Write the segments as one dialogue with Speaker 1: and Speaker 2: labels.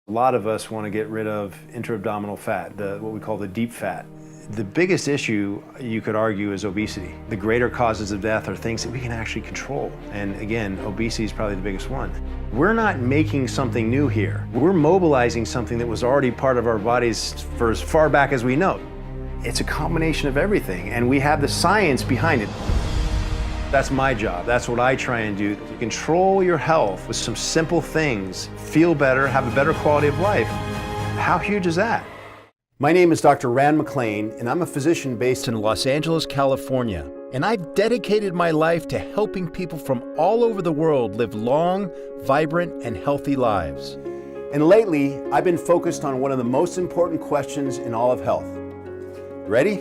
Speaker 1: A lot of us want to get rid of intra-abdominal fat, what we call the deep fat. The biggest issue, you could argue, is obesity. The greater causes of death are things that we can actually control. And again, obesity is probably the biggest one. We're not making something new here. We're mobilizing something that was already part of our bodies for as far back as we know. It's a combination of everything, and we have the science behind it. That's my job. That's what I try and do. To control your health with some simple things, feel better, have a better quality of life. How huge is that? My name is Dr. Rand McClain, and I'm a physician based in Los Angeles, California. And I've dedicated my life to helping people from all over the world live long, vibrant, and healthy lives. And lately, I've been focused on one of the most important questions in all of health. Ready?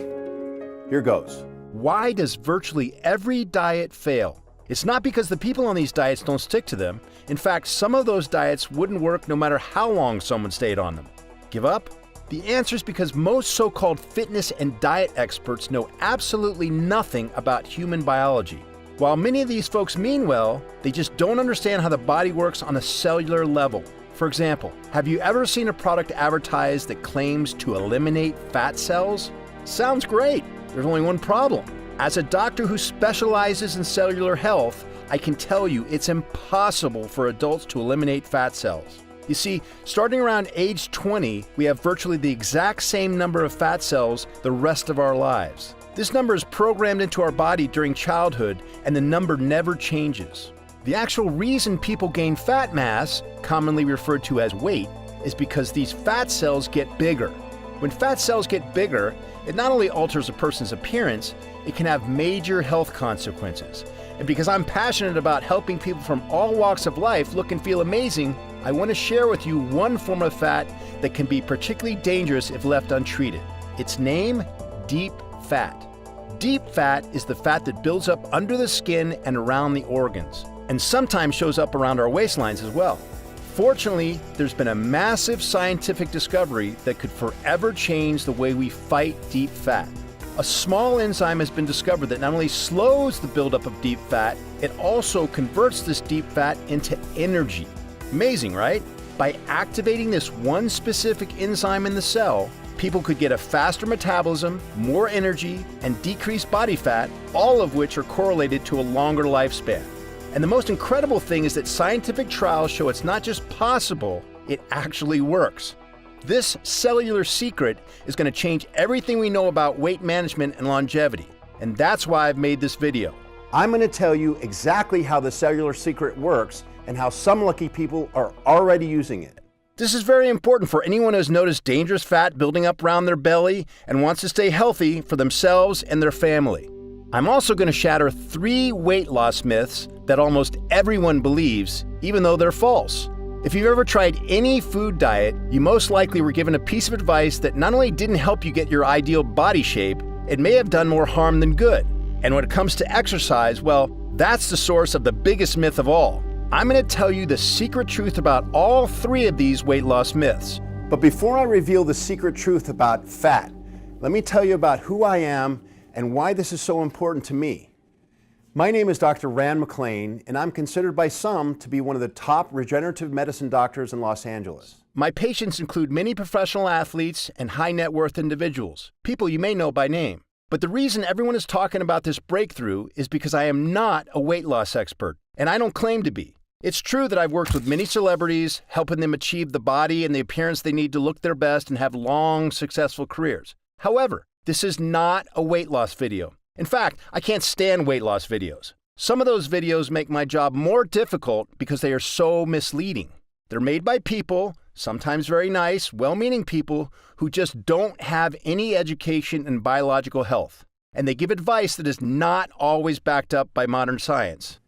Speaker 1: Here goes. Why does virtually every diet fail? It's not because the people on these diets don't stick to them. In fact, some of those diets wouldn't work no matter how long someone stayed on them. Give up? The answer is because most so-called fitness and diet experts know absolutely nothing about human biology. While many of these folks mean well, they just don't understand how the body works on a cellular level. For example, have you ever seen a product advertised that claims to eliminate fat cells? Sounds great. There's only one problem. As a doctor who specializes in cellular health, I can tell you it's impossible for adults to eliminate fat cells. You see, starting around age 20, we have virtually the exact same number of fat cells the rest of our lives. This number is programmed into our body during childhood, and the number never changes. The actual reason people gain fat mass, commonly referred to as weight, is because these fat cells get bigger. When fat cells get bigger, it not only alters a person's appearance, it can have major health consequences. And because I'm passionate about helping people from all walks of life look and feel amazing, I want to share with you one form of fat that can be particularly dangerous if left untreated. Its name, deep fat. Deep fat is the fat that builds up under the skin and around the organs, and sometimes shows up around our waistlines as well. Fortunately, there's been a massive scientific discovery that could forever change the way we fight deep fat. A small enzyme has been discovered that not only slows the buildup of deep fat, it also converts this deep fat into energy. Amazing, right? By activating this one specific enzyme in the cell, people could get a faster metabolism, more energy, and decreased body fat, all of which are correlated to a longer lifespan. And the most incredible thing is that scientific trials show it's not just possible, it actually works. This cellular secret is going to change everything we know about weight management and longevity. And that's why I've made this video. I'm going to tell you exactly how the cellular secret works and how some lucky people are already using it. This is very important for anyone who has noticed dangerous fat building up around their belly and wants to stay healthy for themselves and their family. I'm also going to shatter 3 weight loss myths that almost everyone believes, even though they're false. If you've ever tried any food diet, you most likely were given a piece of advice that not only didn't help you get your ideal body shape, it may have done more harm than good. And when it comes to exercise, well, that's the source of the biggest myth of all. I'm going to tell you the secret truth about all 3 of these weight loss myths. But before I reveal the secret truth about fat, let me tell you about who I am and why this is so important to me. My name is Dr. Rand McClain, and I'm considered by some to be one of the top regenerative medicine doctors in Los Angeles. My patients include many professional athletes and high net worth individuals, people you may know by name. But the reason everyone is talking about this breakthrough is because I am not a weight loss expert, and I don't claim to be. It's true that I've worked with many celebrities, helping them achieve the body and the appearance they need to look their best and have long, successful careers. However, this is not a weight loss video. In fact, I can't stand weight loss videos. Some of those videos make my job more difficult because they are so misleading. They're made by people, sometimes very nice, well-meaning people, who just don't have any education in biological health. And they give advice that is not always backed up by modern science.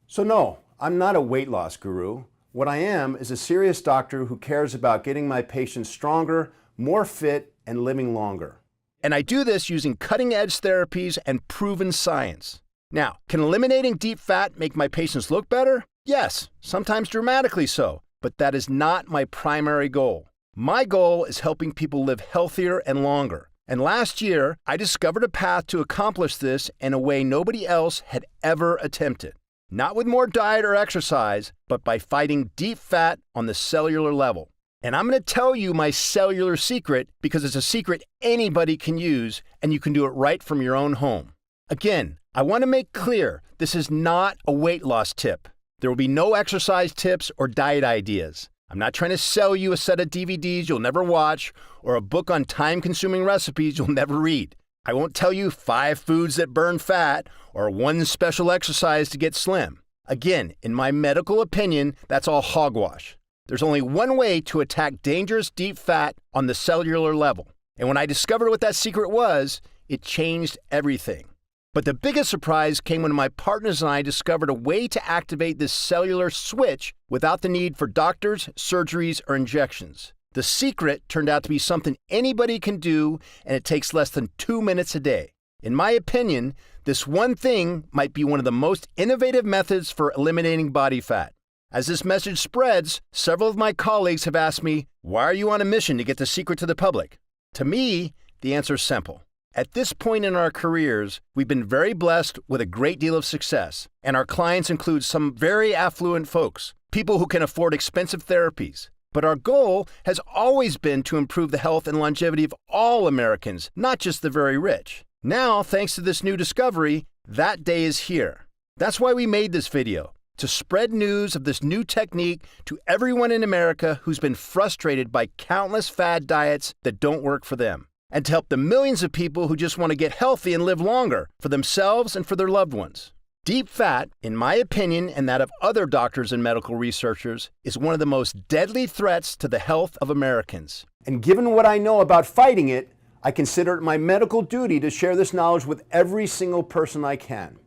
Speaker 1: So no, I'm not a weight loss guru. What I am is a serious doctor who cares about getting my patients stronger, more fit, and living longer. And I do this using cutting-edge therapies and proven science. Now, can eliminating deep fat make my patients look better? Yes, sometimes dramatically so, but that is not my primary goal. My goal is helping people live healthier and longer. And last year, I discovered a path to accomplish this in a way nobody else had ever attempted. Not with more diet or exercise, but by fighting deep fat on the cellular level.
Speaker 2: And I'm going to tell you my cellular secret because it's a secret anybody can use, and you can do it right from your own home. Again, I want to make clear this is not a weight loss tip. There will be no exercise tips or diet ideas. I'm not trying to sell you a set of DVDs you'll never watch or a book on time-consuming recipes you'll never read. I won't tell you 5 foods that burn fat or 1 special exercise to get slim. Again, in my medical opinion, that's all hogwash. There's only one way to attack dangerous deep fat on the cellular level. And when I discovered what that secret was, it changed everything. But the biggest surprise came when my partners and I discovered a way to activate this cellular switch without the need for doctors, surgeries, or injections. The secret turned out to be something anybody can do, and it takes less than 2 minutes a day. In my opinion, this one thing might be one of the most innovative methods for eliminating body fat. As this message spreads, several of my colleagues have asked me, why are you on a mission to get the secret to the public? To me, the answer is simple. At this point in our careers, we've been very blessed with a great deal of success, and our clients include some very affluent folks, people who can afford expensive therapies. But our goal has always been to improve the health and longevity of all Americans, not just the very rich. Now, thanks to this new discovery, that day is here. That's why we made this video, to spread news of this new technique to everyone in America who's been frustrated by countless fad diets that don't work for them, and to help the millions of people who just want to get healthy and live longer for themselves and for their loved ones. Deep fat, in my opinion and that of other doctors and medical researchers, is one of the most deadly threats to the health of Americans. And given what I know about fighting it, I consider it my medical duty to share this knowledge with every single person I can.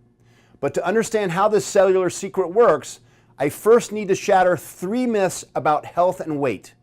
Speaker 2: But to understand how this cellular secret works, I first need to shatter 3 myths about health and weight.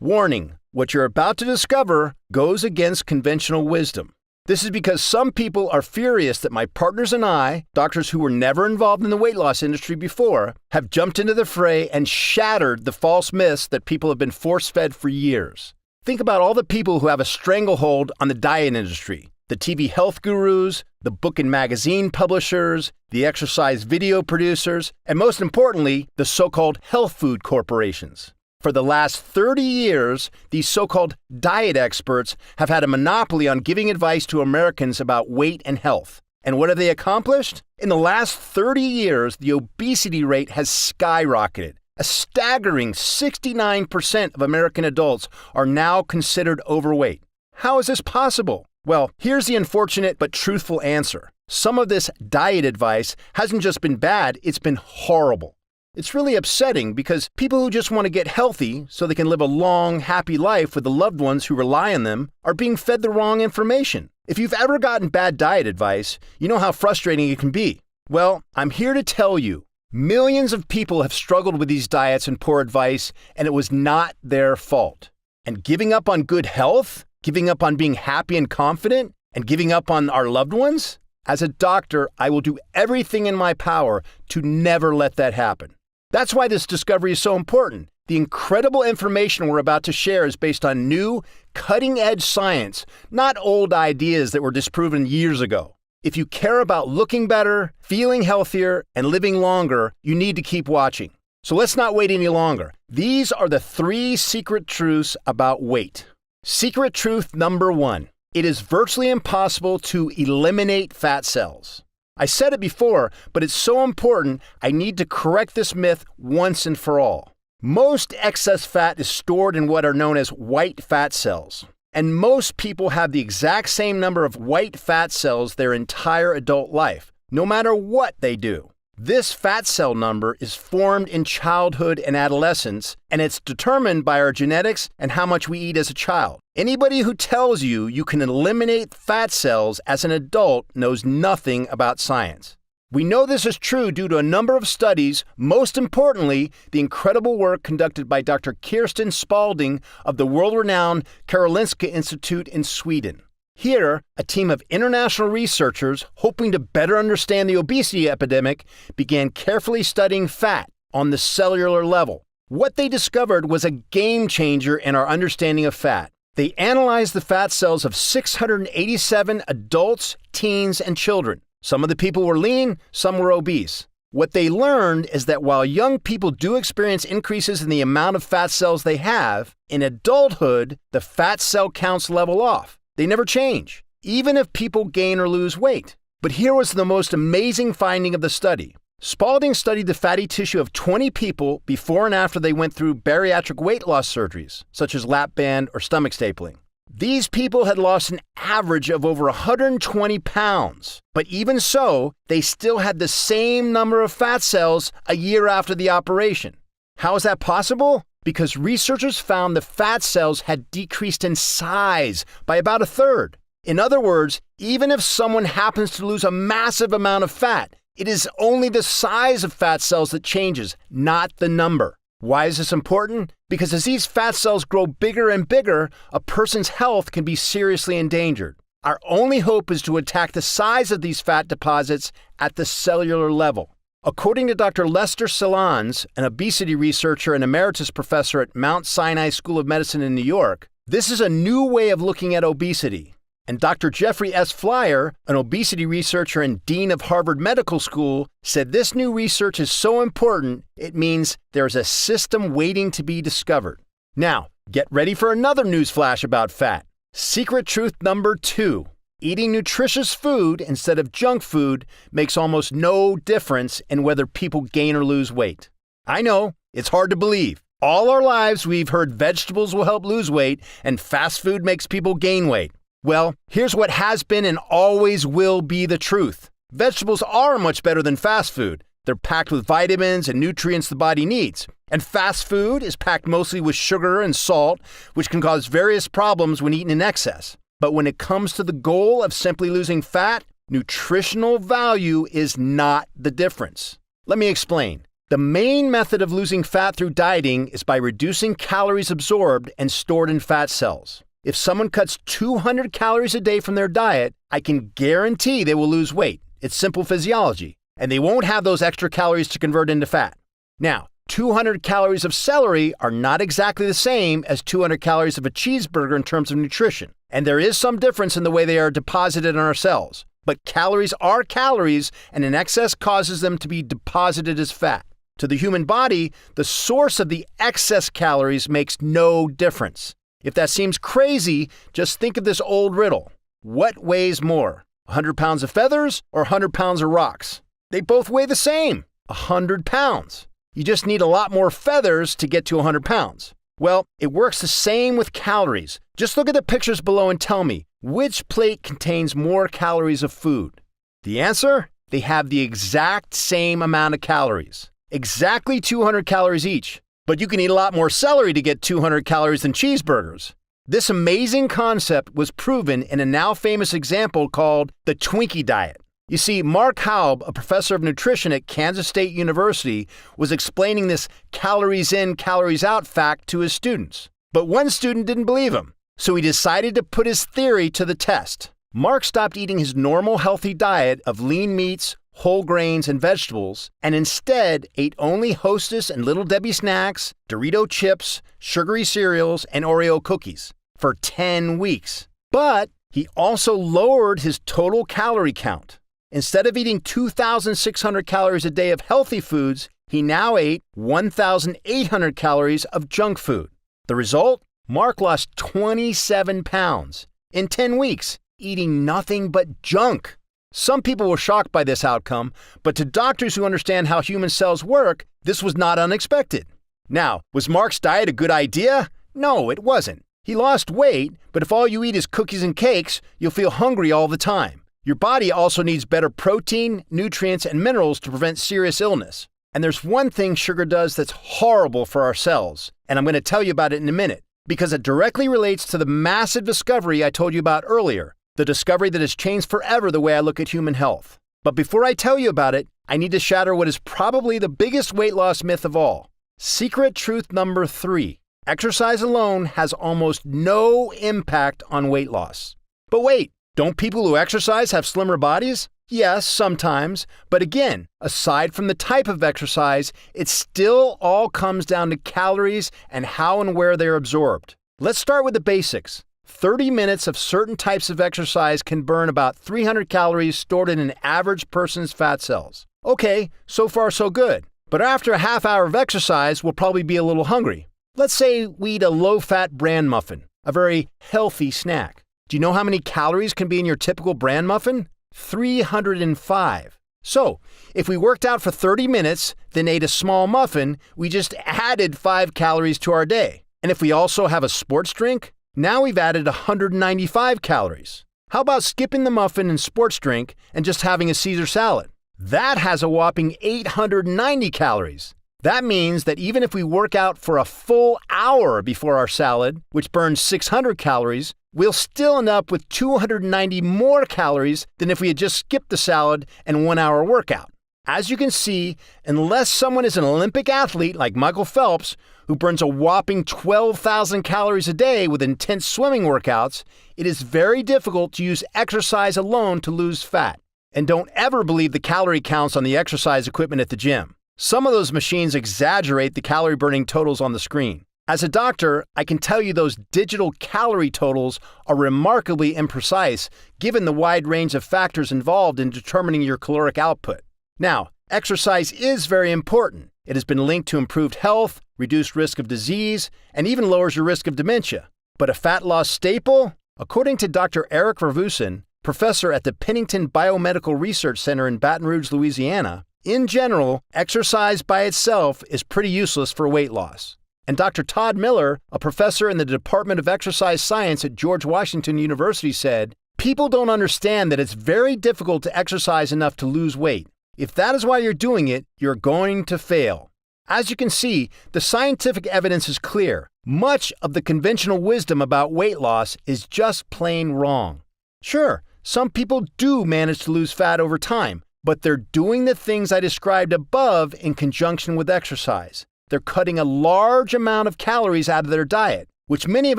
Speaker 2: Warning, what you're about to discover goes against conventional wisdom. This is because some people are furious that my partners and I, doctors who were never involved in the weight loss industry before, have jumped into the fray and shattered the false myths that people have been force-fed for years. Think about all the people who have a stranglehold on the diet industry, the TV health gurus, the book and magazine publishers, the exercise video producers, and most importantly, the so-called health food corporations. For the last 30 years, these so-called diet experts have had a monopoly on giving advice to Americans about weight and health. And what have they accomplished? In the last 30 years, the obesity rate has skyrocketed. A staggering 69% of American adults are now considered overweight. How is this possible? Well, here's the unfortunate but truthful answer. Some of this diet advice hasn't just been bad, it's been horrible. It's really upsetting because people who just want to get healthy so they can live a long, happy life with the loved ones who rely on them are being fed the wrong information. If you've ever gotten bad diet advice, you know how frustrating it can be. Well, I'm here to tell you, millions of people have struggled with these diets and poor advice, and it was not their fault. And giving up on good health, giving up on being happy and confident, and giving up on our loved ones? As a doctor, I will do everything in my power to never let that happen. That's why this discovery is so important. The incredible information we're about to share is based on new, cutting-edge science, not old ideas that were disproven years ago. If you care about looking better, feeling healthier, and living longer, you need to keep watching. So let's not wait any longer. These are the 3 secret truths about weight. Secret truth number 1. It is virtually impossible to eliminate fat cells. I said it before, but it's so important, I need to correct this myth once and for all. Most excess fat is stored in what are known as white fat cells. And most people have the exact same number of white fat cells their entire adult life, no matter what they do. This fat cell number is formed in childhood and adolescence, and it's determined by our genetics and how much we eat as a child. Anybody who tells you you can eliminate fat cells as an adult knows nothing about science. We know this is true due to a number of studies, most importantly, the incredible work conducted by Dr. Kirsten Spalding of the world-renowned Karolinska Institute in Sweden. Here, a team of international researchers, hoping to better understand the obesity epidemic, began carefully studying fat on the cellular level. What they discovered was a game changer in our understanding of fat. They analyzed the fat cells of 687 adults, teens, and children. Some of the people were lean, some were obese. What they learned is that while young people do experience increases in the amount of fat cells they have, in adulthood, the fat cell counts level off. They never change, even if people gain or lose weight. But here was the most amazing finding of the study. Spalding studied the fatty tissue of 20 people before and after they went through bariatric weight loss surgeries, such as lap band or stomach stapling. These people had lost an average of over 120 pounds, but even so, they still had the same number of fat cells a year after the operation. How is that possible? Because researchers found the fat cells had decreased in size by about a third. In other words, even if someone happens to lose a massive amount of fat, it is only the size of fat cells that changes, not the number. Why is this important? Because as these fat cells grow bigger and bigger, a person's health can be seriously endangered. Our only hope is to attack the size of these fat deposits at the cellular level. According to Dr. Lester Salons, an obesity researcher and emeritus professor at Mount Sinai School of Medicine in New York, this is a new way of looking at obesity. And Dr. Jeffrey S. Flyer, an obesity researcher and dean of Harvard Medical School, said this new research is so important, it means there's a system waiting to be discovered. Now, get ready for another news flash about fat. Secret truth number 2. Eating nutritious food instead of junk food makes almost no difference in whether people gain or lose weight. I know, it's hard to believe. All our lives we've heard vegetables will help lose weight and fast food makes people gain weight. Well, here's what has been and always will be the truth. Vegetables are much better than fast food. They're packed with vitamins and nutrients the body needs. And fast food is packed mostly with sugar and salt, which can cause various problems when eaten in excess. But when it comes to the goal of simply losing fat, nutritional value is not the difference. Let me explain. The main method of losing fat through dieting is by reducing calories absorbed and stored in fat cells. If someone cuts 200 calories a day from their diet, I can guarantee they will lose weight. It's simple physiology, and they won't have those extra calories to convert into fat. Now, 200 calories of celery are not exactly the same as 200 calories of a cheeseburger in terms of nutrition, and there is some difference in the way they are deposited in our cells. But calories are calories, and an excess causes them to be deposited as fat. To the human body, the source of the excess calories makes no difference. If that seems crazy, just think of this old riddle. What weighs more, 100 pounds of feathers or 100 pounds of rocks? They both weigh the same, 100 pounds. You just need a lot more feathers to get to 100 pounds. Well, it works the same with calories. Just look at the pictures below and tell me, which plate contains more calories of food? The answer? They have the exact same amount of calories. Exactly 200 calories each. But you can eat a lot more celery to get 200 calories than cheeseburgers. This amazing concept was proven in a now famous example called the Twinkie diet. You see, Mark Haub, a professor of nutrition at Kansas State University, was explaining this calories in, calories out fact to his students. But one student didn't believe him, so he decided to put his theory to the test. Mark stopped eating his normal healthy diet of lean meats, whole grains, and vegetables, and instead ate only Hostess and Little Debbie snacks, Dorito chips, sugary cereals, and Oreo cookies for 10 weeks. But he also lowered his total calorie count. Instead of eating 2,600 calories a day of healthy foods, he now ate 1,800 calories of junk food. The result? Mark lost 27 pounds in 10 weeks, eating nothing but junk. Some people were shocked by this outcome, but to doctors who understand how human cells work, this was not unexpected. Now, was Mark's diet a good idea? No, it wasn't. He lost weight, but if all you eat is cookies and cakes, you'll feel hungry all the time. Your body also needs better protein, nutrients, and minerals to prevent serious illness. And there's one thing sugar does that's horrible for our cells, and I'm going to tell you about it in a minute, because it directly relates to the massive discovery I told you about earlier. The discovery that has changed forever the way I look at human health. But before I tell you about it, I need to shatter what is probably the biggest weight loss myth of all. Secret truth number 3. Exercise alone has almost no impact on weight loss. But wait, don't people who exercise have slimmer bodies? Yes, sometimes. But again, aside from the type of exercise, it still all comes down to calories and how and where they're absorbed. Let's start with the basics. 30 minutes of certain types of exercise can burn about 300 calories stored in an average person's fat cells. Okay, so far so good. But after a half hour of exercise, we'll probably be a little hungry. Let's say we eat a low-fat bran muffin, a very healthy snack. Do you know how many calories can be in your typical bran muffin? 305. So, if we worked out for 30 minutes, then ate a small muffin, we just added 5 calories to our day. And if we also have a sports drink, now we've added 195 calories. How about skipping the muffin and sports drink and just having a Caesar salad? That has a whopping 890 calories. That means that even if we work out for a full hour before our salad, which burns 600 calories, we'll still end up with 290 more calories than if we had just skipped the salad and 1 hour workout. As you can see, unless someone is an Olympic athlete like Michael Phelps, who burns a whopping 12,000 calories a day with intense swimming workouts, it is very difficult to use exercise alone to lose fat. And don't ever believe the calorie counts on the exercise equipment at the gym. Some of those machines exaggerate the calorie burning totals on the screen. As a doctor, I can tell you those digital calorie totals are remarkably imprecise given the wide range of factors involved in determining your caloric output. Now, exercise is very important. It has been linked to improved health, reduced risk of disease, and even lowers your risk of dementia. But a fat loss staple? According to Dr. Eric Ravusin, professor at the Pennington Biomedical Research Center in Baton Rouge, Louisiana, in general, exercise by itself is pretty useless for weight loss. And Dr. Todd Miller, a professor in the Department of Exercise Science at George Washington University, said, "People don't understand that it's very difficult to exercise enough to lose weight. If that is why you're doing it, you're going to fail." As you can see, the scientific evidence is clear. Much of the conventional wisdom about weight loss is just plain wrong. Sure, some people do manage to lose fat over time, but they're doing the things I described above in conjunction with exercise. They're cutting a large amount of calories out of their diet, which many of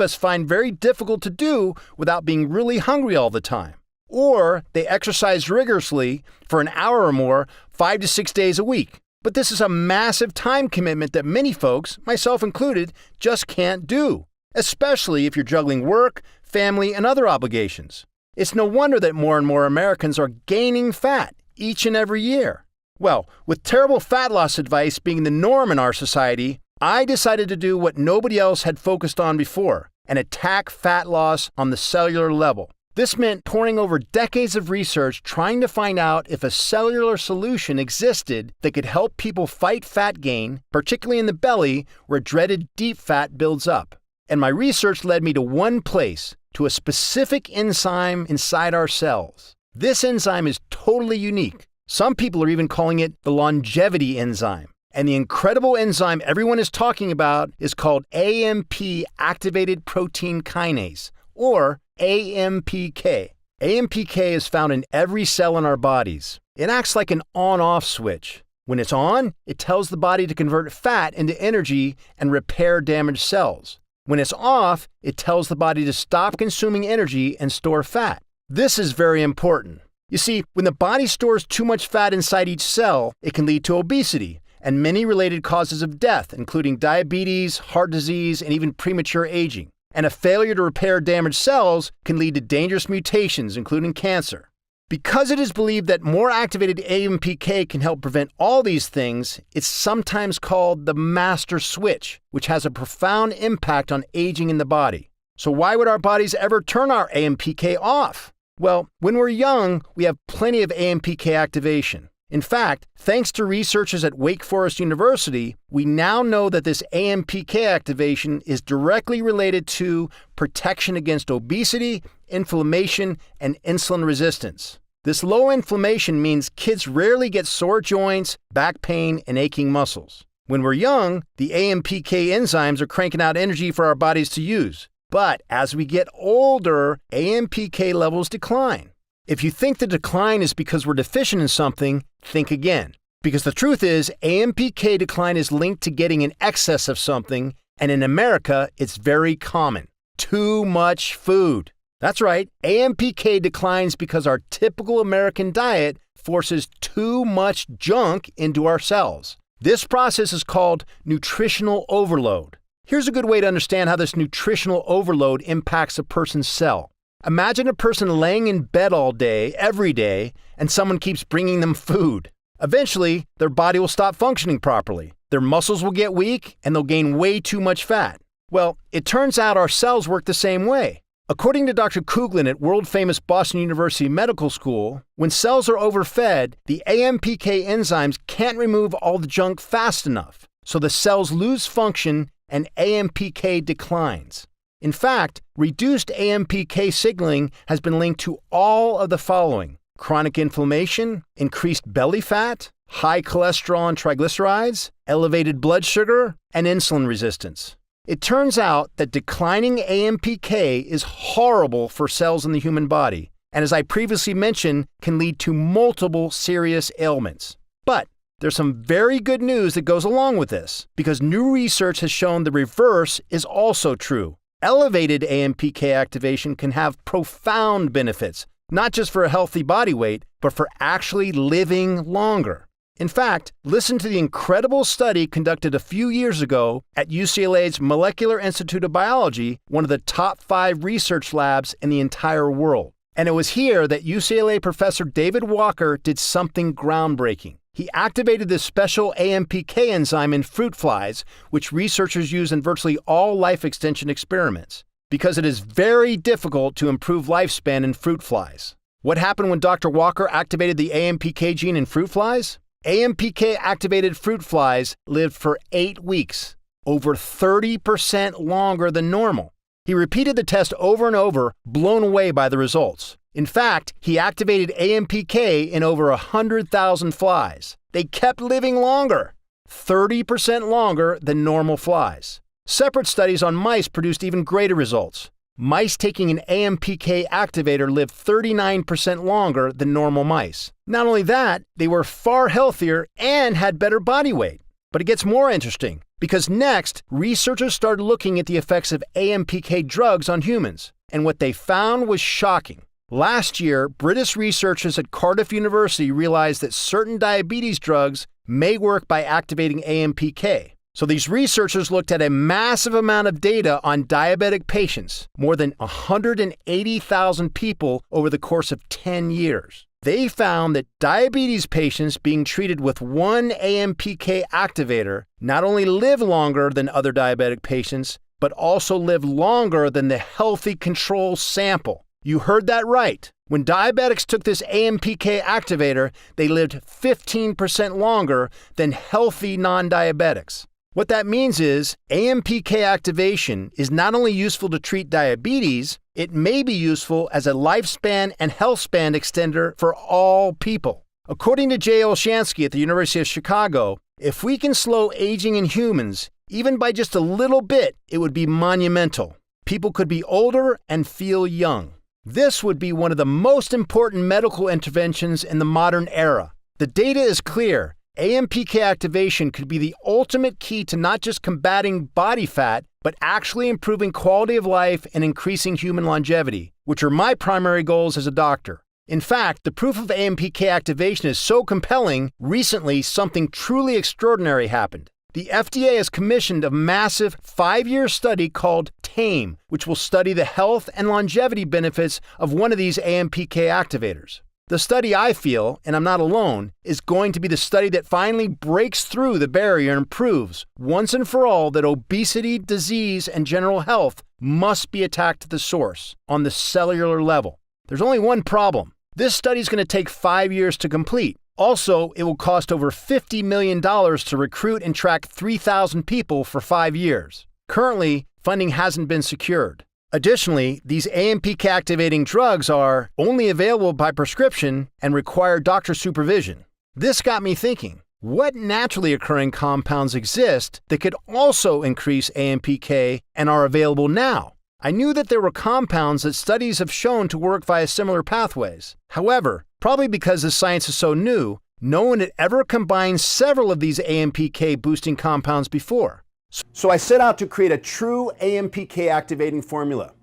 Speaker 2: us find very difficult to do without being really hungry all the time. Or they exercise rigorously for an hour or more, 5 to 6 days a week. But this is a massive time commitment that many folks, myself included, just can't do, especially if you're juggling work, family, and other obligations. It's no wonder that more and more Americans are gaining fat each and every year. Well, with terrible fat loss advice being the norm in our society, I decided to do what nobody else had focused on before and attack fat loss on the cellular level. This meant poring over decades of research trying to find out if a cellular solution existed that could help people fight fat gain, particularly in the belly where dreaded deep fat builds up. And my research led me to one place, to a specific enzyme inside our cells. This enzyme is totally unique. Some people are even calling it the longevity enzyme. And the incredible enzyme everyone is talking about is called AMP activated protein kinase, or AMPK. AMPK is found in every cell in our bodies. It acts like an on-off switch. When it's on, it tells the body to convert fat into energy and repair damaged cells. When it's off, it tells the body to stop consuming energy and store fat. This is very important. You see, when the body stores too much fat inside each cell, it can lead to obesity and many related causes of death, including diabetes, heart disease, and even premature aging. And a failure to repair damaged cells can lead to dangerous mutations, including cancer. Because it is believed that more activated AMPK can help prevent all these things, it's sometimes called the master switch, which has a profound impact on aging in the body. So why would our bodies ever turn our AMPK off? Well, when we're young, we have plenty of AMPK activation. In fact, thanks to researchers at Wake Forest University, we now know that this AMPK activation is directly related to protection against obesity, inflammation, and insulin resistance. This low inflammation means kids rarely get sore joints, back pain, and aching muscles. When we're young, the AMPK enzymes are cranking out energy for our bodies to use. But as we get older, AMPK levels decline. If you think the decline is because we're deficient in something, think again. Because the truth is, AMPK decline is linked to getting an excess of something, and in America, it's very common. Too much food. That's right, AMPK declines because our typical American diet forces too much junk into our cells. This process is called nutritional overload. Here's a good way to understand how this nutritional overload impacts a person's cell. Imagine a person laying in bed all day, every day, and someone keeps bringing them food. Eventually, their body will stop functioning properly. Their muscles will get weak, and they'll gain way too much fat. Well, it turns out our cells work the same way. According to Dr. Kuglin at world-famous Boston University Medical School, when cells are overfed, the AMPK enzymes can't remove all the junk fast enough, so the cells lose function and AMPK declines. In fact, reduced AMPK signaling has been linked to all of the following: chronic inflammation, increased belly fat, high cholesterol and triglycerides, elevated blood sugar, and insulin resistance. It turns out that declining AMPK is horrible for cells in the human body, and as I previously mentioned, can lead to multiple serious ailments. But there's some very good news that goes along with this, because new research has shown the reverse is also true. Elevated AMPK activation can have profound benefits, not just for a healthy body weight, but for actually living longer. In fact, listen to the incredible study conducted a few years ago at UCLA's Molecular Institute of Biology, one of the top 5 research labs in the entire world. And it was here that UCLA professor David Walker did something groundbreaking. He activated this special AMPK enzyme in fruit flies, which researchers use in virtually all life extension experiments, because it is very difficult to improve lifespan in fruit flies. What happened when Dr. Walker activated the AMPK gene in fruit flies? AMPK-activated fruit flies lived for 8 weeks, over 30% longer than normal. He repeated the test over and over, blown away by the results. In fact, he activated AMPK in over 100,000 flies. They kept living longer, 30% longer than normal flies. Separate studies on mice produced even greater results. Mice taking an AMPK activator lived 39% longer than normal mice. Not only that, they were far healthier and had better body weight. But it gets more interesting, because next, researchers started looking at the effects of AMPK drugs on humans, and what they found was shocking. Last year, British researchers at Cardiff University realized that certain diabetes drugs may work by activating AMPK. So these researchers looked at a massive amount of data on diabetic patients, more than 180,000 people over the course of 10 years. They found that diabetes patients being treated with one AMPK activator not only live longer than other diabetic patients, but also live longer than the healthy control sample. You heard that right. When diabetics took this AMPK activator, they lived 15% longer than healthy non-diabetics. What that means is AMPK activation is not only useful to treat diabetes, it may be useful as a lifespan and health span extender for all people. According to Jay Olshansky at the University of Chicago, if we can slow aging in humans, even by just a little bit, it would be monumental. People could be older and feel young. This would be one of the most important medical interventions in the modern era. The data is clear. AMPK activation could be the ultimate key to not just combating body fat, but actually improving quality of life and increasing human longevity, which are my primary goals as a doctor. In fact, the proof of AMPK activation is so compelling, recently something truly extraordinary happened. The FDA has commissioned a massive 5-year study called TAME, which will study the health and longevity benefits of one of these AMPK activators. The study, I feel, and I'm not alone, is going to be the study that finally breaks through the barrier and proves, once and for all, that obesity, disease, and general health must be attacked at the source, on the cellular level. There's only one problem. This study is going to take 5 years to complete. Also, it will cost over $50 million to recruit and track 3,000 people for 5 years. Currently, funding hasn't been secured. Additionally, these AMPK activating drugs are only available by prescription and require doctor supervision. This got me thinking, what naturally occurring compounds exist that could also increase AMPK and are available now? I knew that there were compounds that studies have shown to work via similar pathways. However, probably because the science is so new, no one had ever combined several of these AMPK boosting compounds before. So I set out to create a true AMPK activating formula,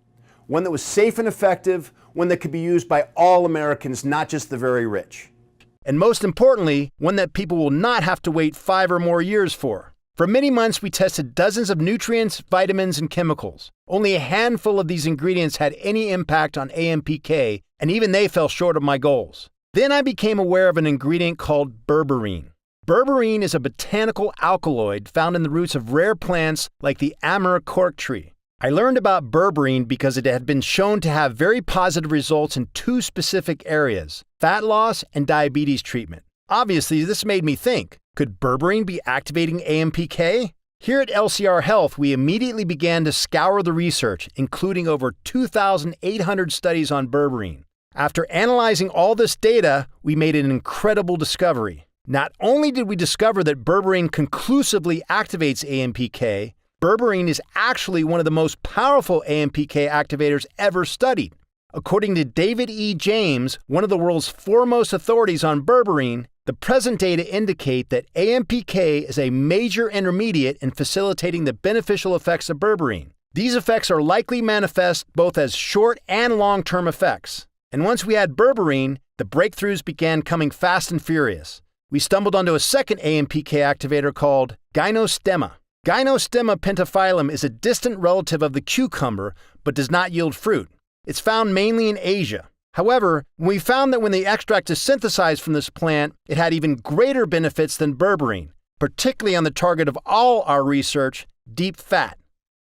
Speaker 2: one that was safe and effective, one that could be used by all Americans, not just the very rich. And most importantly, one that people will not have to wait 5 or more years for. For many months, we tested dozens of nutrients, vitamins, and chemicals. Only a handful of these ingredients had any impact on AMPK, and even they fell short of my goals. Then I became aware of an ingredient called berberine. Berberine is a botanical alkaloid found in the roots of rare plants like the Amur cork tree. I learned about berberine because it had been shown to have very positive results in two specific areas: fat loss and diabetes treatment. Obviously, this made me think, could berberine be activating AMPK? Here at LCR Health, we immediately began to scour the research, including over 2,800 studies on berberine. After analyzing all this data, we made an incredible discovery. Not only did we discover that berberine conclusively activates AMPK, berberine is actually one of the most powerful AMPK activators ever studied. According to David E. James, one of the world's foremost authorities on berberine, the present data indicate that AMPK is a major intermediate in facilitating the beneficial effects of berberine. These effects are likely manifest both as short and long-term effects. And once we had berberine, the breakthroughs began coming fast and furious. We stumbled onto a second AMPK activator called Gynostemma. Gynostemma pentaphyllum is a distant relative of the cucumber, but does not yield fruit. It's found mainly in Asia. However, we found that when the extract is synthesized from this plant, it had even greater benefits than berberine, particularly on the target of all our research, deep fat.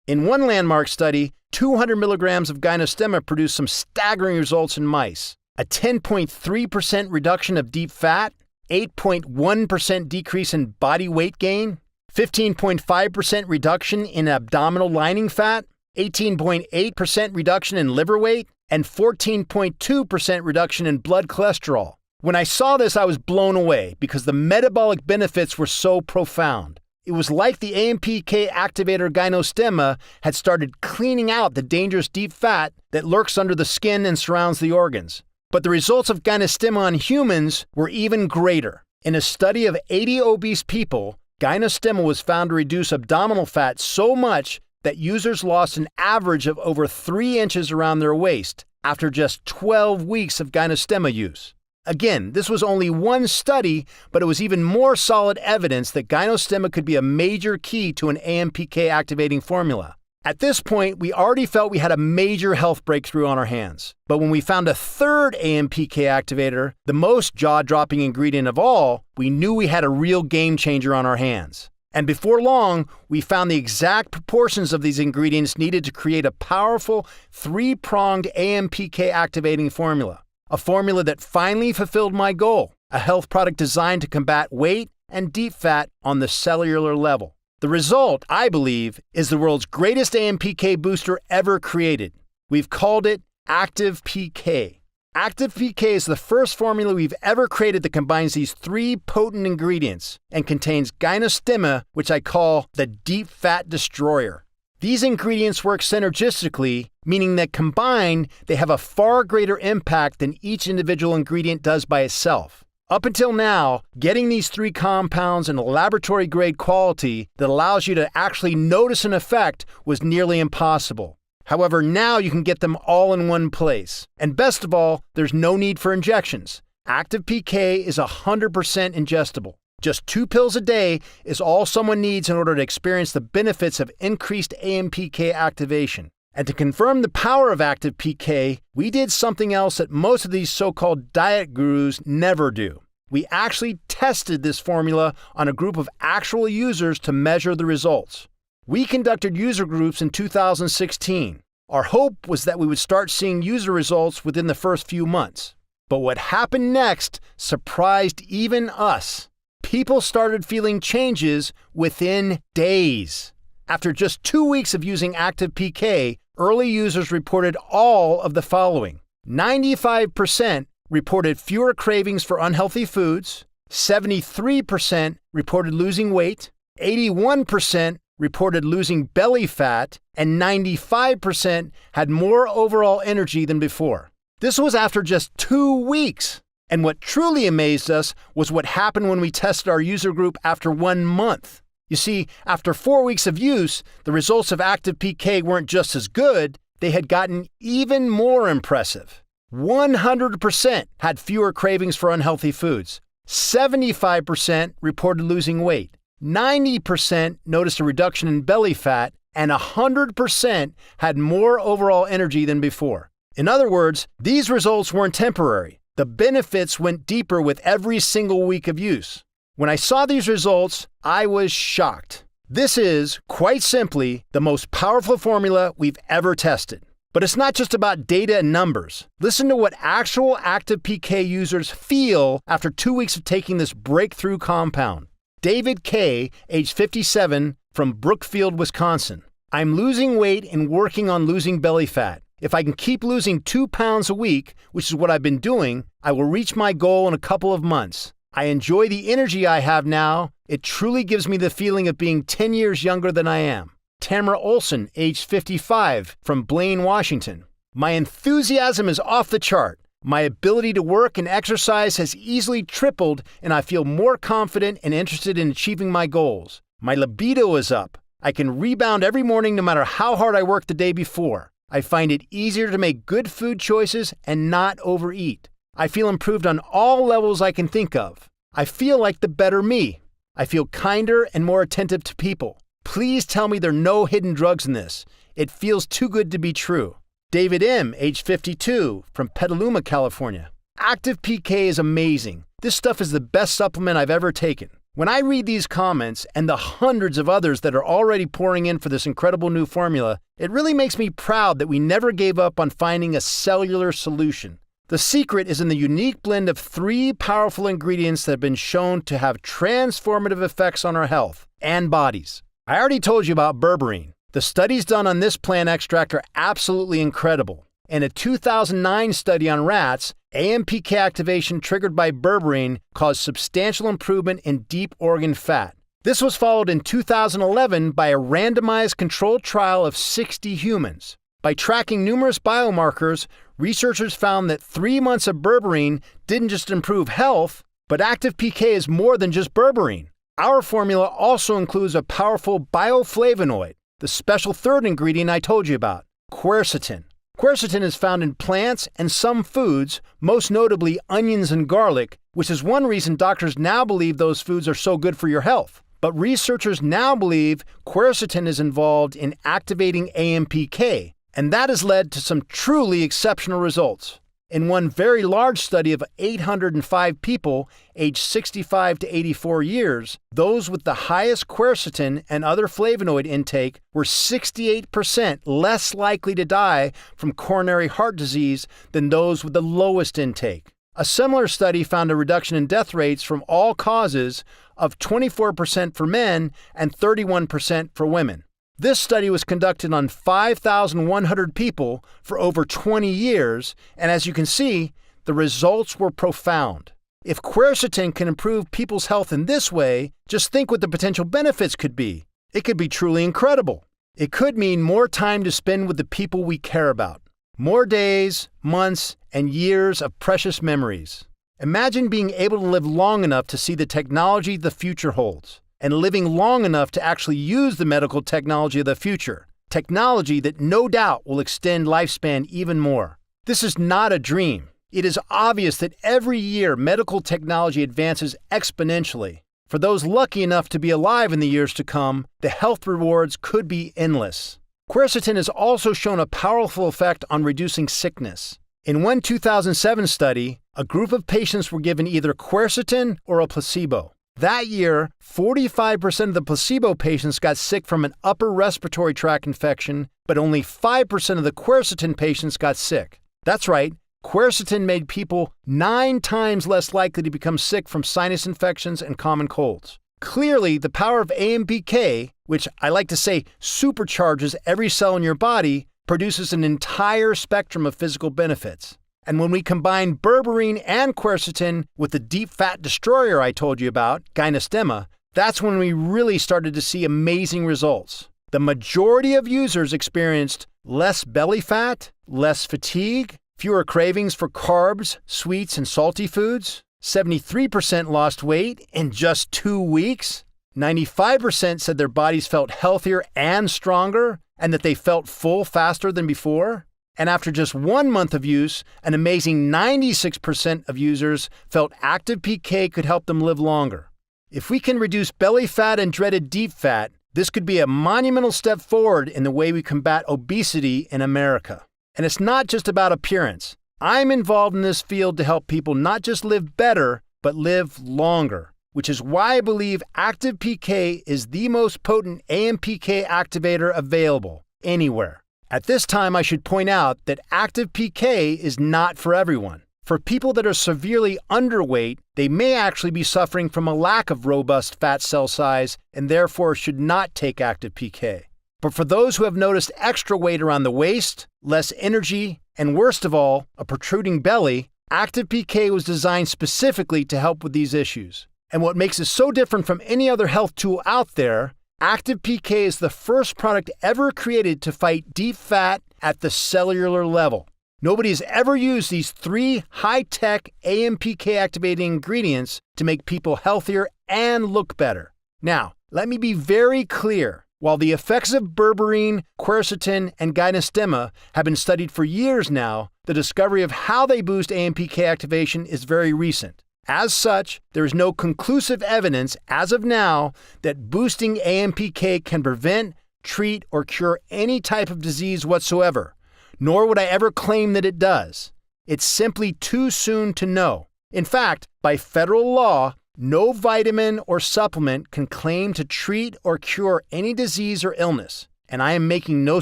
Speaker 2: In one landmark study, 200 milligrams of Gynostemma produced some staggering results in mice. A 10.3% reduction of deep fat, 8.1% decrease in body weight gain, 15.5% reduction in abdominal lining fat, 18.8% reduction in liver weight, and 14.2% reduction in blood cholesterol. When I saw this, I was blown away because the metabolic benefits were so profound. It was like the AMPK activator Gynostemma had started cleaning out the dangerous deep fat that lurks under the skin and surrounds the organs. But the results of Gynostemma on humans were even greater. In a study of 80 obese people, Gynostemma was found to reduce abdominal fat so much that users lost an average of over 3 inches around their waist after just 12 weeks of Gynostemma use. Again, this was only one study, but it was even more solid evidence that Gynostemma could be a major key to an AMPK activating formula. At this point, we already felt we had a major health breakthrough on our hands. But when we found a third AMPK activator, the most jaw-dropping ingredient of all, we knew we had a real game changer on our hands. And before long, we found the exact proportions of these ingredients needed to create a powerful, three-pronged AMPK activating formula. A formula that finally fulfilled my goal, a health product designed to combat weight and deep fat on the cellular level. The result, I believe, is the world's greatest AMPK booster ever created. We've called it Active PK. Active PK is the first formula we've ever created that combines these three potent ingredients and contains Gynostemma, which I call the deep fat destroyer. These ingredients work synergistically, meaning that combined, they have a far greater impact than each individual ingredient does by itself. Up until now, getting these three compounds in a laboratory-grade quality that allows you to actually notice an effect was nearly impossible. However, now you can get them all in one place. And best of all, there's no need for injections. Active PK is 100% ingestible. Just 2 pills a day is all someone needs in order to experience the benefits of increased AMPK activation. And to confirm the power of Active PK, we did something else that most of these so-called diet gurus never do. We actually tested this formula on a group of actual users to measure the results. We conducted user groups in 2016. Our hope was that we would start seeing user results within the first few months. But what happened next surprised even us. People started feeling changes within days. After just 2 weeks of using Active PK, early users reported all of the following. 95% reported fewer cravings for unhealthy foods, 73% reported losing weight, 81% reported losing belly fat, and 95% had more overall energy than before. This was after just 2 weeks. And what truly amazed us was what happened when we tested our user group after 1 month. You see, after 4 weeks of use, the results of Active PK weren't just as good, they had gotten even more impressive. 100% had fewer cravings for unhealthy foods. 75% reported losing weight. 90% noticed a reduction in belly fat, and 100% had more overall energy than before. In other words, these results weren't temporary. The benefits went deeper with every single week of use. When I saw these results, I was shocked. This is, quite simply, the most powerful formula we've ever tested. But it's not just about data and numbers. Listen to what actual active PK users feel after 2 weeks of taking this breakthrough compound. David K., age 57, from Brookfield, Wisconsin. I'm losing weight and working on losing belly fat. If I can keep losing 2 pounds a week, which is what I've been doing, I will reach my goal in a couple of months. I enjoy the energy I have now. It truly gives me the feeling of being 10 years younger than I am. Tamara Olson, age 55, from Blaine, Washington. My enthusiasm is off the chart. My ability to work and exercise has easily tripled, and I feel more confident and interested in achieving my goals. My libido is up. I can rebound every morning no matter how hard I worked the day before. I find it easier to make good food choices and not overeat. I feel improved on all levels I can think of. I feel like the better me. I feel kinder and more attentive to people. Please tell me there are no hidden drugs in this. It feels too good to be true. David M., age 52, from Petaluma, California. Active PK is amazing. This stuff is the best supplement I've ever taken. When I read these comments and the hundreds of others that are already pouring in for this incredible new formula, it really makes me proud that we never gave up on finding a cellular solution. The secret is in the unique blend of 3 powerful ingredients that have been shown to have transformative effects on our health and bodies. I already told you about berberine. The studies done on this plant extract are absolutely incredible. In a 2009 study on rats, AMPK activation triggered by berberine caused substantial improvement in deep organ fat. This was followed in 2011 by a randomized controlled trial of 60 humans. By tracking numerous biomarkers, researchers found that 3 months of berberine didn't just improve health, but active PK is more than just berberine. Our formula also includes a powerful bioflavonoid, the special third ingredient I told you about, quercetin. Quercetin is found in plants and some foods, most notably onions and garlic, which is one reason doctors now believe those foods are so good for your health. But researchers now believe quercetin is involved in activating AMPK, and that has led to some truly exceptional results. In one very large study of 805 people aged 65 to 84 years, those with the highest quercetin and other flavonoid intake were 68% less likely to die from coronary heart disease than those with the lowest intake. A similar study found a reduction in death rates from all causes of 24% for men and 31% for women. This study was conducted on 5,100 people for over 20 years, and as you can see, the results were profound. If quercetin can improve people's health in this way, just think what the potential benefits could be. It could be truly incredible. It could mean more time to spend with the people we care about. More days, months, and years of precious memories. Imagine being able to live long enough to see the technology the future holds, and living long enough to actually use the medical technology of the future, technology that no doubt will extend lifespan even more. This is not a dream. It is obvious that every year medical technology advances exponentially. For those lucky enough to be alive in the years to come, the health rewards could be endless. Quercetin has also shown a powerful effect on reducing sickness. In one 2007 study, a group of patients were given either quercetin or a placebo. That year, 45% of the placebo patients got sick from an upper respiratory tract infection, but only 5% of the quercetin patients got sick. That's right, quercetin made people 9 times less likely to become sick from sinus infections and common colds. Clearly, the power of AMPK, which I like to say supercharges every cell in your body, produces an entire spectrum of physical benefits. And when we combine berberine and quercetin with the deep fat destroyer I told you about, gynostemma, that's when we really started to see amazing results. The majority of users experienced less belly fat, less fatigue, fewer cravings for carbs, sweets, and salty foods. 73% lost weight in just 2 weeks. 95% said their bodies felt healthier and stronger, and that they felt full faster than before. And after just 1 month of use, an amazing 96% of users felt active PK could help them live longer. If we can reduce belly fat and dreaded deep fat, this could be a monumental step forward in the way we combat obesity in America. And it's not just about appearance. I'm involved in this field to help people not just live better, but live longer, which is why I believe Active PK is the most potent AMPK activator available anywhere. At this time, I should point out that Active PK is not for everyone. For people that are severely underweight, they may actually be suffering from a lack of robust fat cell size and therefore should not take Active PK. But for those who have noticed extra weight around the waist, less energy, and worst of all, a protruding belly, Active PK was designed specifically to help with these issues. And what makes it so different from any other health tool out there, Active PK is the first product ever created to fight deep fat at the cellular level. Nobody has ever used these 3 high-tech AMPK activating ingredients to make people healthier and look better. Now, let me be very clear. While the effects of berberine, quercetin, and gynostemma have been studied for years now, the discovery of how they boost AMPK activation is very recent. As such, there is no conclusive evidence as of now that boosting AMPK can prevent, treat, or cure any type of disease whatsoever. Nor would I ever claim that it does. It's simply too soon to know. In fact, by federal law, no vitamin or supplement can claim to treat or cure any disease or illness, and I am making no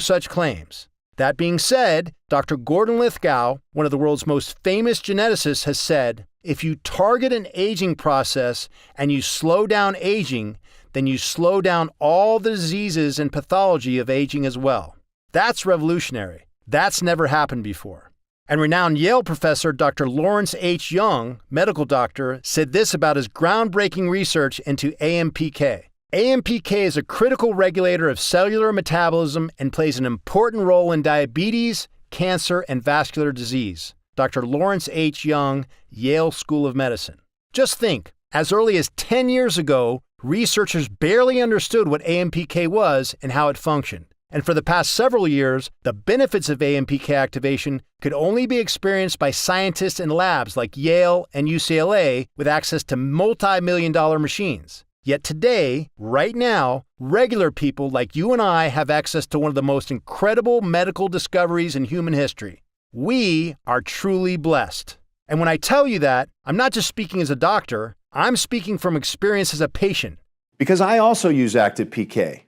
Speaker 2: such claims. That being said, Dr. Gordon Lithgow, one of the world's most famous geneticists, has said, if you target an aging process and you slow down aging, then you slow down all the diseases and pathology of aging as well. That's revolutionary. That's never happened before. And renowned Yale professor Dr. Lawrence H. Young, medical doctor, said this about his groundbreaking research into AMPK. AMPK is a critical regulator of cellular metabolism and plays an important role in diabetes, cancer, and vascular disease. Dr. Lawrence H. Young, Yale School of Medicine. Just think, as early as 10 years ago, researchers barely understood what AMPK was and how it functioned. And for the past several years, the benefits of AMPK activation could only be experienced by scientists in labs like Yale and UCLA with access to multi-million-dollar machines. Yet today, right now, regular people like you and I have access to one of the most incredible medical discoveries in human history. We are truly blessed. And when I tell you that, I'm not just speaking as a doctor, I'm speaking from experience as a patient.
Speaker 1: Because I also use Active PK.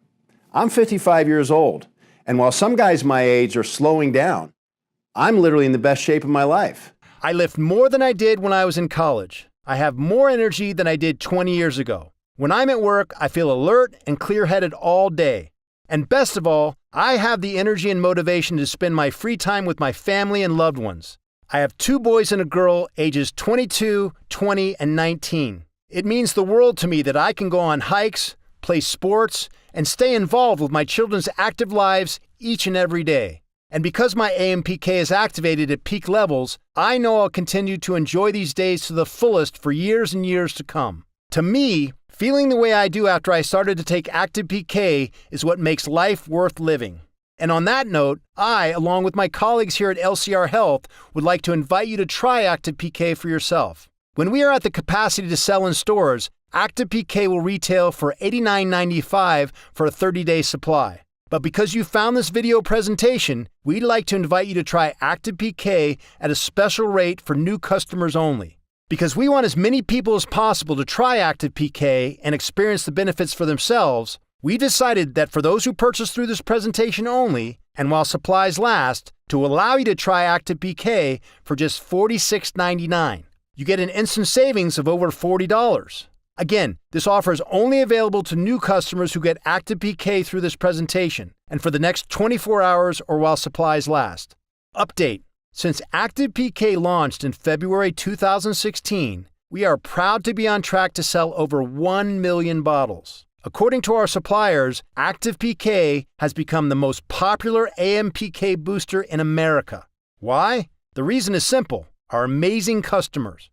Speaker 1: I'm 55 years old, and while some guys my age are slowing down, I'm literally in the best shape of my life.
Speaker 2: I lift more than I did when I was in college. I have more energy than I did 20 years ago. When I'm at work, I feel alert and clear-headed all day. And best of all, I have the energy and motivation to spend my free time with my family and loved ones. I have 2 boys and a girl, ages 22, 20, and 19. It means the world to me that I can go on hikes, play sports, and stay involved with my children's active lives each and every day. And because my AMPK is activated at peak levels, I know I'll continue to enjoy these days to the fullest for years and years to come. To me, feeling the way I do after I started to take Active PK is what makes life worth living. And on that note, I, along with my colleagues here at LCR Health, would like to invite you to try Active PK for yourself. When we are at the capacity to sell in stores, Active PK will retail for $89.95 for a 30-day supply. But because you found this video presentation, we'd like to invite you to try Active PK at a special rate for new customers only. Because we want as many people as possible to try Active PK and experience the benefits for themselves, we decided that for those who purchase through this presentation only, and while supplies last, to allow you to try Active PK for just $46.99. You get an instant savings of over $40. Again, this offer is only available to new customers who get Active PK through this presentation, and for the next 24 hours or while supplies last. Update. Since Active PK launched in February 2016, we are proud to be on track to sell over 1 million bottles. According to our suppliers, Active PK has become the most popular AMPK booster in America. Why? The reason is simple: our amazing customers.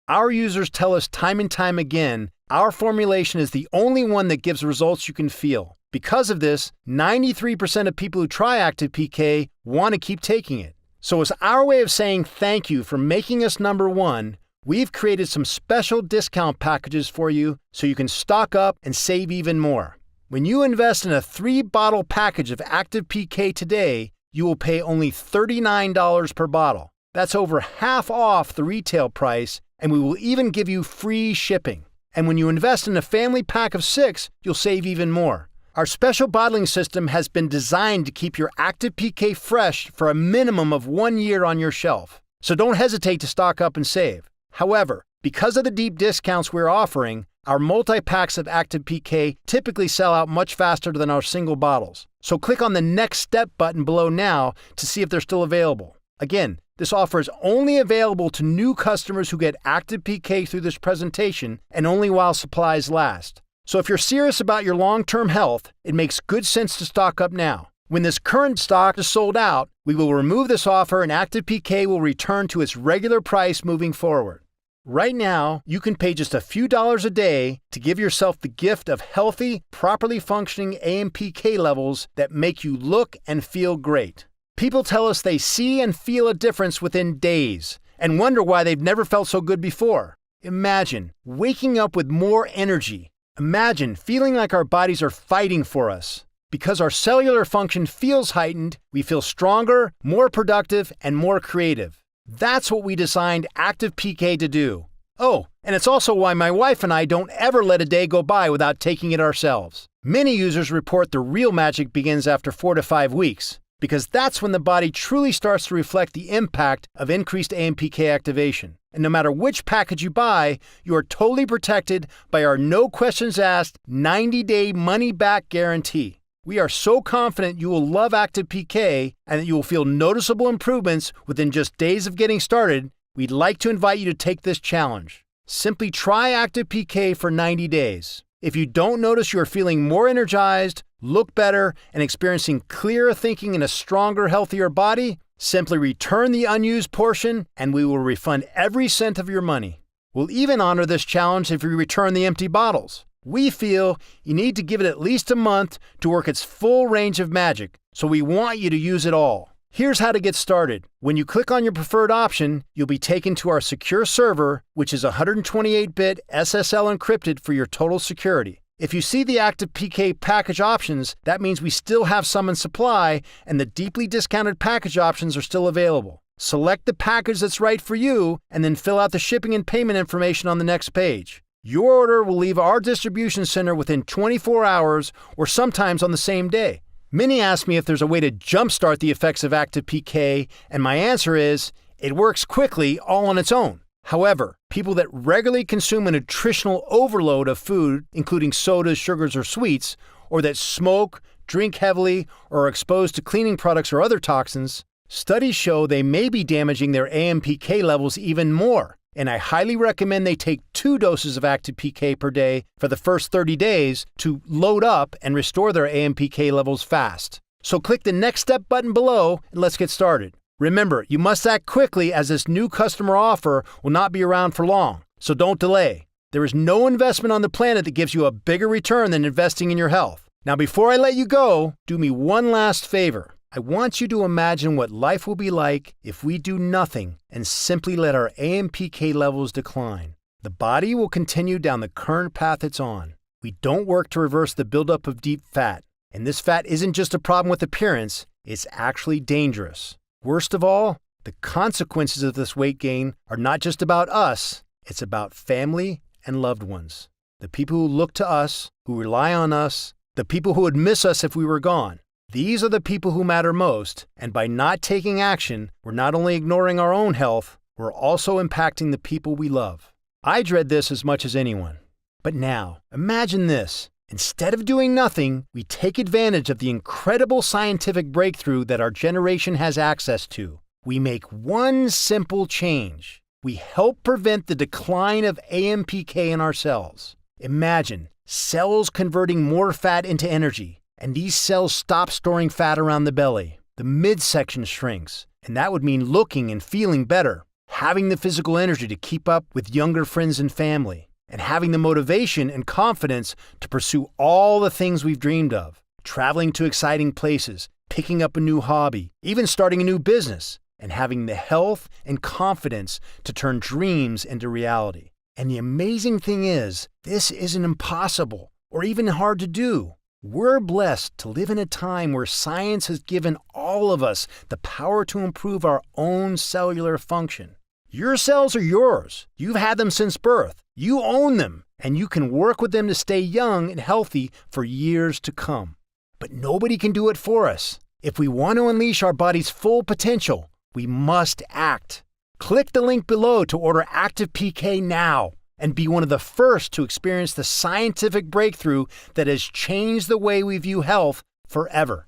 Speaker 2: Our users tell us time and time again, our formulation is the only one that gives results you can feel. Because of this, 93% of people who try Active PK want to keep taking it. So as our way of saying thank you for making us number one, we've created some special discount packages for you so you can stock up and save even more. When you invest in a 3-bottle package of Active PK today, you will pay only $39 per bottle. That's over half off the retail price, and we will even give you free shipping. And when you invest in a family pack of 6, you'll save even more. Our special bottling system has been designed to keep your Active PK fresh for a minimum of 1 year on your shelf. So don't hesitate to stock up and save. However, because of the deep discounts we're offering, our multi-packs of Active PK typically sell out much faster than our single bottles. So click on the Next Step button below now to see if they're still available. Again, this offer is only available to new customers who get Active PK through this presentation and only while supplies last. So if you're serious about your long-term health, it makes good sense to stock up now. When this current stock is sold out, we will remove this offer and Active PK will return to its regular price moving forward. Right now, you can pay just a few dollars a day to give yourself the gift of healthy, properly functioning AMPK levels that make you look and feel great. People tell us they see and feel a difference within days and wonder why they've never felt so good before. Imagine waking up with more energy. Imagine feeling like our bodies are fighting for us. Because our cellular function feels heightened, we feel stronger, more productive, and more creative. That's what we designed Active PK to do. Oh, and it's also why my wife and I don't ever let a day go by without taking it ourselves. Many users report the real magic begins after 4 to 5 weeks, because that's when the body truly starts to reflect the impact of increased AMPK activation. And no matter which package you buy, you are totally protected by our no questions asked 90-day money-back guarantee. We are so confident you will love Active PK and that you will feel noticeable improvements within just days of getting started. We'd like to invite you to take this challenge. Simply try Active PK for 90 days. If you don't notice you are feeling more energized, look better, and experiencing clearer thinking and a stronger, healthier body, simply return the unused portion and we will refund every cent of your money. We'll even honor this challenge if you return the empty bottles. We feel you need to give it at least a month to work its full range of magic, so we want you to use it all. Here's how to get started. When you click on your preferred option, you'll be taken to our secure server, which is 128-bit SSL encrypted for your total security. If you see the Active PK package options, that means we still have some in supply and the deeply discounted package options are still available. Select the package that's right for you and then fill out the shipping and payment information on the next page. Your order will leave our distribution center within 24 hours or sometimes on the same day. Many ask me if there's a way to jumpstart the effects of Active PK, and my answer is, it works quickly all on its own. However, people that regularly consume a nutritional overload of food, including sodas, sugars, or sweets, or that smoke, drink heavily, or are exposed to cleaning products or other toxins, studies show they may be damaging their AMPK levels even more. And I highly recommend they take 2 doses of Active PK per day for the first 30 days to load up and restore their AMPK levels fast. So click the Next Step button below and let's get started. Remember, you must act quickly as this new customer offer will not be around for long, so don't delay. There is no investment on the planet that gives you a bigger return than investing in your health. Now, before I let you go, do me one last favor. I want you to imagine what life will be like if we do nothing and simply let our AMPK levels decline. The body will continue down the current path it's on. We don't work to reverse the buildup of deep fat. And this fat isn't just a problem with appearance, it's actually dangerous. Worst of all, the consequences of this weight gain are not just about us, it's about family and loved ones. The people who look to us, who rely on us, the people who would miss us if we were gone. These are the people who matter most, and by not taking action, we're not only ignoring our own health, we're also impacting the people we love. I dread this as much as anyone. But now, imagine this. Instead of doing nothing, we take advantage of the incredible scientific breakthrough that our generation has access to. We make one simple change. We help prevent the decline of AMPK in our cells. Imagine cells converting more fat into energy. And these cells stop storing fat around the belly. The midsection shrinks, and that would mean looking and feeling better, having the physical energy to keep up with younger friends and family, and having the motivation and confidence to pursue all the things we've dreamed of, traveling to exciting places, picking up a new hobby, even starting a new business, and having the health and confidence to turn dreams into reality. And the amazing thing is, this isn't impossible or even hard to do. We're blessed to live in a time where science has given all of us the power to improve our own cellular function. Your cells are yours. You've had them since birth. You own them, and you can work with them to stay young and healthy for years to come. But nobody can do it for us. If we want to unleash our body's full potential, we must act. Click the link below to order Active PK now and be one of the first to experience the scientific breakthrough that has changed the way we view health forever.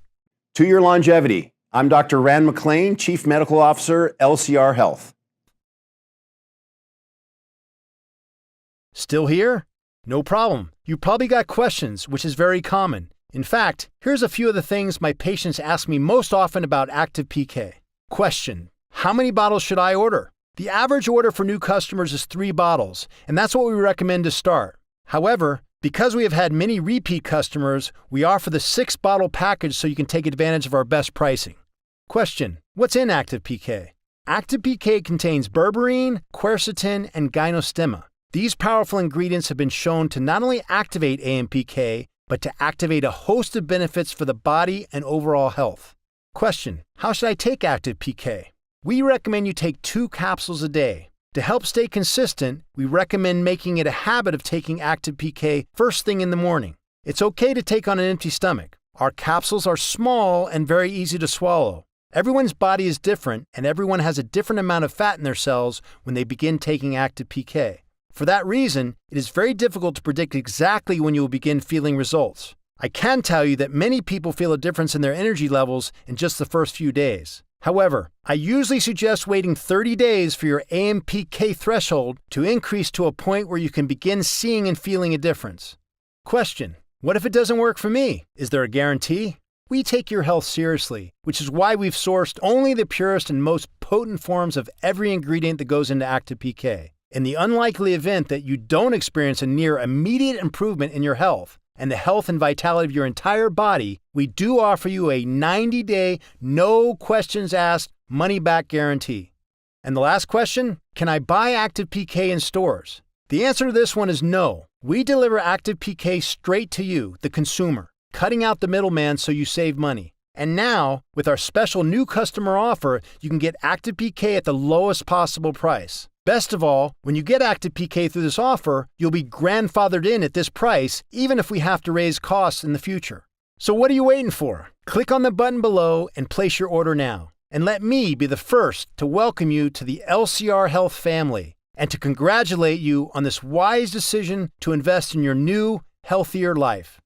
Speaker 1: To your longevity, I'm Dr. Rand McClain, Chief Medical Officer, LCR Health.
Speaker 2: Still here? No problem. You probably got questions, which is very common. In fact, here's a few of the things my patients ask me most often about Active PK. Question: how many bottles should I order? The average order for new customers is 3 bottles, and that's what we recommend to start. However, because we have had many repeat customers, we offer the 6-bottle package so you can take advantage of our best pricing. Question: what's in Active PK? Active PK contains berberine, quercetin, and gynostemma. These powerful ingredients have been shown to not only activate AMPK, but to activate a host of benefits for the body and overall health. Question: how should I take Active PK? We recommend you take 2 capsules a day. To help stay consistent, we recommend making it a habit of taking Active PK first thing in the morning. It's okay to take on an empty stomach. Our capsules are small and very easy to swallow. Everyone's body is different, and everyone has a different amount of fat in their cells when they begin taking Active PK. For that reason, it is very difficult to predict exactly when you will begin feeling results. I can tell you that many people feel a difference in their energy levels in just the first few days. However, I usually suggest waiting 30 days for your AMPK threshold to increase to a point where you can begin seeing and feeling a difference. Question: what if it doesn't work for me? Is there a guarantee? We take your health seriously, which is why we've sourced only the purest and most potent forms of every ingredient that goes into Active PK. In the unlikely event that you don't experience a near immediate improvement in your health and the health and vitality of your entire body, we do offer you a 90-day, no questions asked, money-back guarantee. And the last question: can I buy Active PK in stores? The answer to this one is no. We deliver Active PK straight to you, the consumer, cutting out the middleman so you save money. And now, with our special new customer offer, you can get Active PK at the lowest possible price. Best of all, when you get Active PK through this offer, you'll be grandfathered in at this price, even if we have to raise costs in the future. So what are you waiting for? Click on the button below and place your order now. And let me be the first to welcome you to the LCR Health family and to congratulate you on this wise decision to invest in your new, healthier life.